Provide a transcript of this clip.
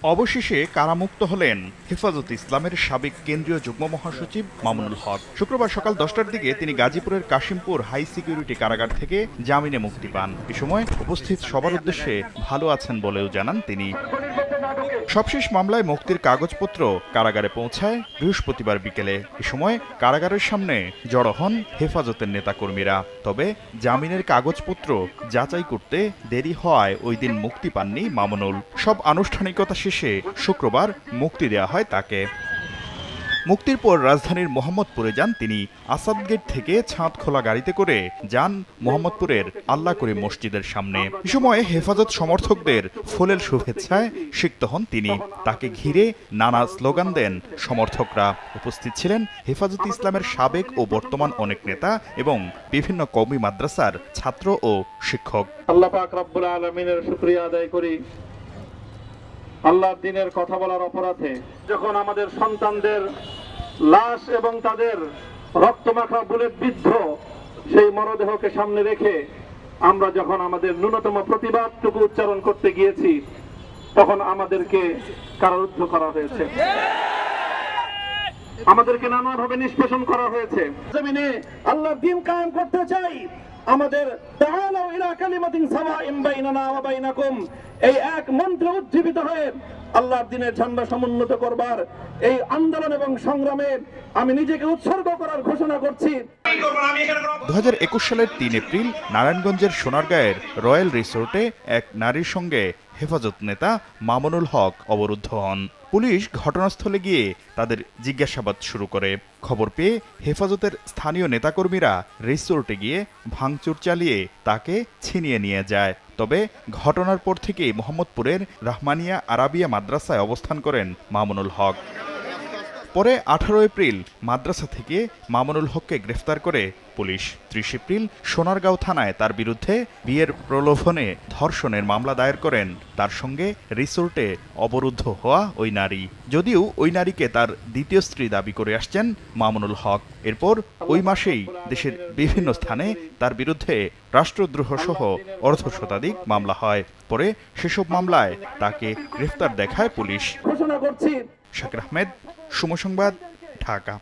অবশেষে কারামুক্ত হলেন হেফাজতে ইসলামের সাবেক কেন্দ্রীয় যুগ্ম মহাসচিব মামুনুল হক। শুক্রবার সকাল 10টার দিকে তিনি গাজীপুরের কাশিমপুর হাই সিকিউরিটি কারাগার থেকে জামিনে মুক্তি পান। এ সময় উপস্থিত সবার উদ্দেশ্যে ভালো আছেন বলেও জানান তিনি। সবশেষ মামলায় মুক্তির কাগজপত্র কারাগারে পৌঁছায় বৃহস্পতিবার বিকেলে। এ সময় কারাগারের সামনে জড়ো হন হেফাজতের নেতাকর্মীরা। তবে জামিনের কাগজপত্র যাচাই করতে দেরি হওয়ায় ওই দিন মুক্তি পাননি মামুনুল। সব আনুষ্ঠানিকতা শেষে শুক্রবার মুক্তি দেওয়া হয় তাকে। মুক্তির পর রাজধানীর মোহাম্মদপুরে যান তিনি। আসাদ গেট থেকে ছাদ খোলা গাড়িতে করে যান মোহাম্মদপুরের আল্লাহ করিম মসজিদের সামনে। এ সময় হেফাজত সমর্থকদের ফুলেল শুভেচ্ছায় সিক্ত হন তিনি। তাকে ঘিরে নানা স্লোগান দেন সমর্থকরা। উপস্থিত ছিলেন হেফাজতে ইসলামের সাবেক ও বর্তমান অনেক নেতা এবং বিভিন্ন কওমি মাদ্রাসার ছাত্র ও শিক্ষক। আল্লাহ পাক রব্বুল আলামিনের শুকরিয়া আদায় করি, আল্লাহর দ্বীনের কথা বলার অপরাধে যখন আমাদের সন্তানদের লাশ এবং তাদের রক্তমাখা বুলেট বিদ্ধ সেই মরদেহকে সামনে রেখে আমরা যখন আমাদের ন্যূনতম প্রতিবাদটুকু উচ্চারণ করতে গিয়েছি, তখন আমাদেরকে কারারুদ্ধ করা হয়েছে, আমাদেরকে নানাভাবে নিষ্পেষণ করা হয়েছে। জমিনে আল্লাহর দ্বীন কায়েম করতে চাই, আমাদের তাআলাউ ইলা কালিমাতিন সাওয়াইন বাইনানা ওয়া বাইনাকুম, এই এক মন্ত্রে উজ্জীবিত হয়ে আল্লাহর দ্বীনের ঝান্ডা সমুন্নত করবার এই আন্দোলন এবং সংগ্রামে আমি নিজেকে উৎসর্গ করার ঘোষণা করছি। 2021 সালের 3 এপ্রিল নারায়ণগঞ্জের সোনারগাঁয়ের রয়্যাল রিসোর্টে এক নারীর সঙ্গে হেফাজত নেতা মামুনুল হক অবরুদ্ধ হন। পুলিশ ঘটনাস্থলে গিয়ে তাদের জিজ্ঞাসাবাদ শুরু করে। খবর পেয়ে হেফাজতের স্থানীয় নেতাকর্মীরা রিসোর্টে গিয়ে ভাঙচুর চালিয়ে তাকে ছিনিয়ে নিয়ে যায়। তবে ঘটনার পর থেকেই মোহাম্মদপুরের রাহমানিয়া আরাবিয়া মাদ্রাসায় অবস্থান করেন মামুনুল হক। পরে 18 এপ্রিল মাদ্রাসা থেকে মামুনুল হককে গ্রেফতার করে পুলিশ। 30 এপ্রিল সোনারগাঁও থানায় তার বিরুদ্ধে বিয়ের প্রলোভনে ধর্ষণের মামলা দায়ের করেন তার সঙ্গে রিসোর্টে অবরুদ্ধ হওয়া ওই নারী। যদিও ওই নারীকে তার দ্বিতীয় স্ত্রী দাবি করে আসছেন মামুনুল হক। এরপর ওই মাসেই দেশের বিভিন্ন স্থানে তার বিরুদ্ধে রাষ্ট্রদ্রোহ সহ অর্ধশতাধিক মামলা হয়। পরে সেসব মামলায় তাকে গ্রেফতার দেখায় পুলিশ। ঘোষণা করছি। শাকির আহমেদ, সময় সংবাদ, ঢাকা।